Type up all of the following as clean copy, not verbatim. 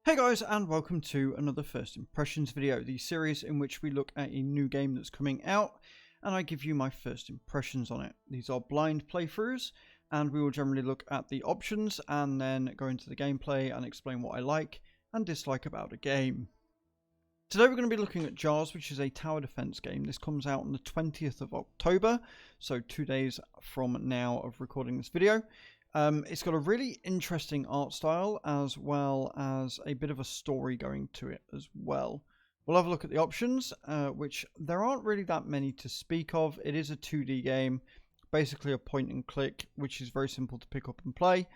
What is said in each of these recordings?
Hey guys, and welcome to another First Impressions video, the series in which we look at a new game that's coming out and I give you my first impressions on it. These are blind playthroughs and we will generally look at the options and then go into the gameplay and explain what I like and dislike about a game. Today we're going to be looking at Jars, which is a tower defense game. This comes out on the 20th of October, so 2 days from now of recording this video. It's got a really interesting art style as well as a bit of a story going to it as well. We'll have a look at the options, which there aren't really that many to speak of. It is a 2D game, basically a point and click, which is very simple to pick up and play.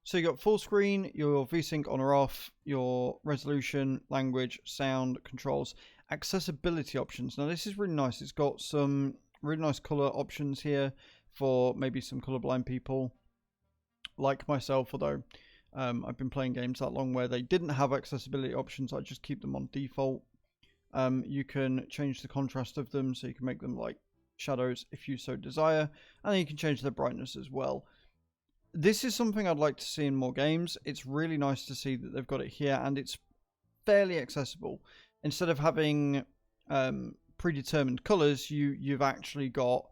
So you got full screen, your VSync on or off, your resolution, language, sound, controls, accessibility options. Now this is really nice. It's got some really nice color options here for maybe some colorblind people like myself, although I've been playing games that long where they didn't have accessibility options. I just keep them on default. You can change the contrast of them, so you can make them like shadows if you so desire, and then you can change their brightness as well. This is something I'd like to see in more games. It's really nice to see that they've got it here, and it's fairly accessible. Instead of having predetermined colors, you've actually got,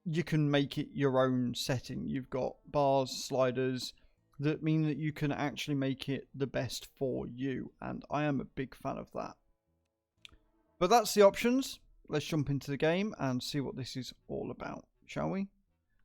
you can make it your own setting. You've got bars, sliders that mean that you can actually make it the best for you, and I am a big fan of that. But that's the options. Let's jump into the game and see what this is all about, shall we?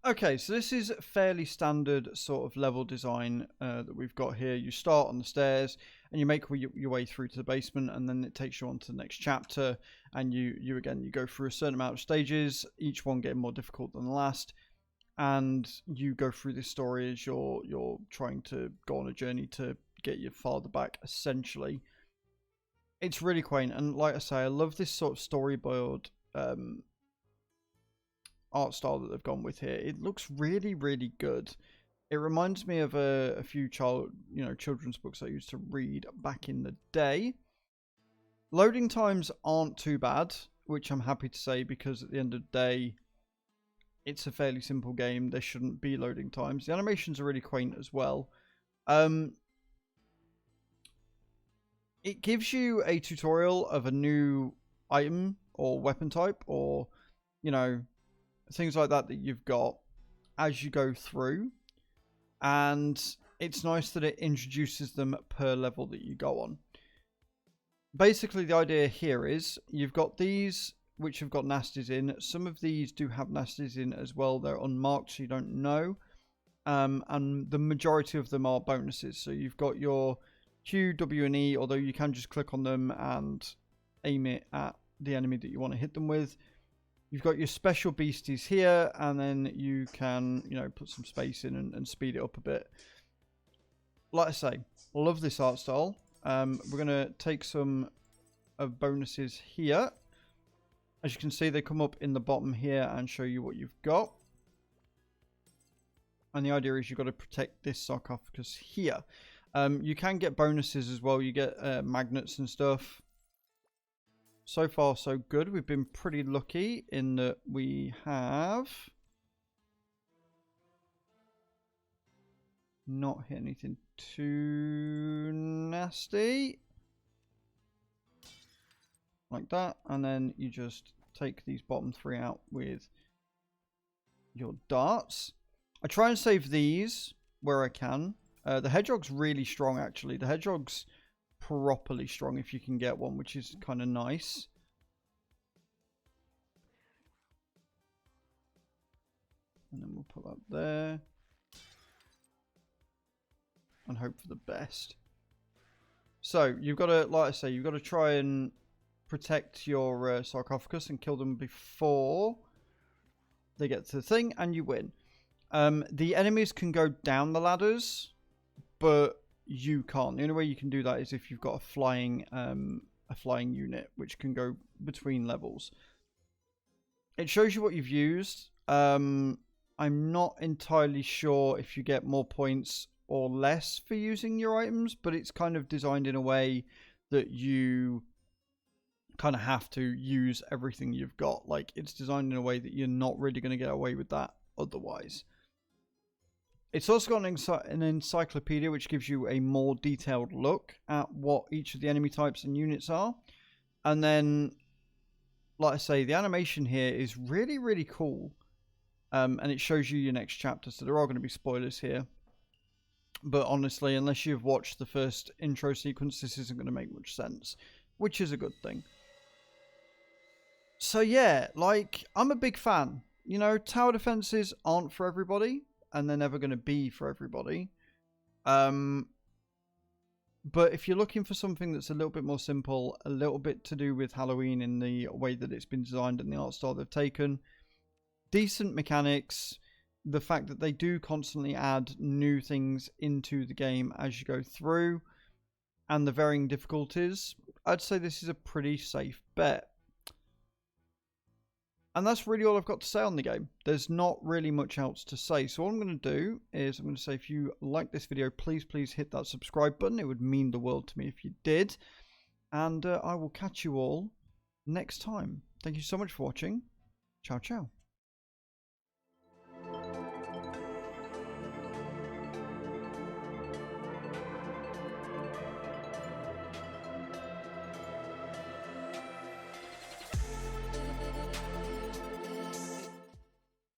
Okay, so this is fairly standard sort of level design that we've got here. You start on the stairs and you make your way through to the basement, and then it takes you on to the next chapter, and you go through a certain amount of stages, each one getting more difficult than the last, and you go through this story as you're trying to go on a journey to get your father back, essentially. It's really quaint, and like I say, I love this sort of storyboard art style that they've gone with here. It looks really, really good. It reminds me of a few children's books I used to read back in the day. Loading times aren't too bad, which I'm happy to say, because at the end of the day, it's a fairly simple game. There shouldn't be loading times. The animations are really quaint as well. It gives you a tutorial of a new item or weapon type, or things like that you've got as you go through, and it's nice that it introduces them per level that you go on. Basically, the idea here is you've got these which have got nasties in. Some of these do have nasties in as well. They're unmarked, so you don't know, and the majority of them are bonuses. So you've got your Q, W, and E, although you can just click on them and aim it at the enemy that you want to hit them with. You've got your special beasties here, and then you can, put some space in and speed it up a bit. Like I say, love this art style. We're going to take some of bonuses here. As you can see, they come up in the bottom here and show you what you've got. And the idea is you've got to protect this sarcophagus here. You can get bonuses as well. You get magnets and stuff. So far, so good. We've been pretty lucky in that we have not hit anything too nasty. Like that. And then you just take these bottom three out with your darts. I try and save these where I can. The hedgehog's really strong, actually. The hedgehog's properly strong if you can get one, which is kind of nice. And then we'll put that there and hope for the best. So you've got to, like I say, you've got to try and protect your sarcophagus and kill them before they get to the thing, and you win. The enemies can go down the ladders, but you can't. The only way you can do that is if you've got a flying unit, which can go between levels. It shows you what you've used. I'm not entirely sure if you get more points or less for using your items, but it's kind of designed in a way that you kind of have to use everything you've got. Like, it's designed in a way that you're not really going to get away with that otherwise. It's also got an encyclopedia which gives you a more detailed look at what each of the enemy types and units are. And then, like I say, the animation here is really, really cool. And it shows you your next chapter, so there are going to be spoilers here. But honestly, unless you've watched the first intro sequence, this isn't going to make much sense, which is a good thing. So yeah, like, I'm a big fan. You know, tower defenses aren't for everybody, and they're never going to be for everybody. But if you're looking for something that's a little bit more simple, a little bit to do with Halloween in the way that it's been designed and the art style they've taken, decent mechanics, the fact that they do constantly add new things into the game as you go through, and the varying difficulties, I'd say this is a pretty safe bet. And that's really all I've got to say on the game. There's not really much else to say. So what I'm going to do is I'm going to say, if you like this video, please hit that subscribe button. It would mean the world to me if you did. And I will catch you all next time. Thank you so much for watching. Ciao, ciao.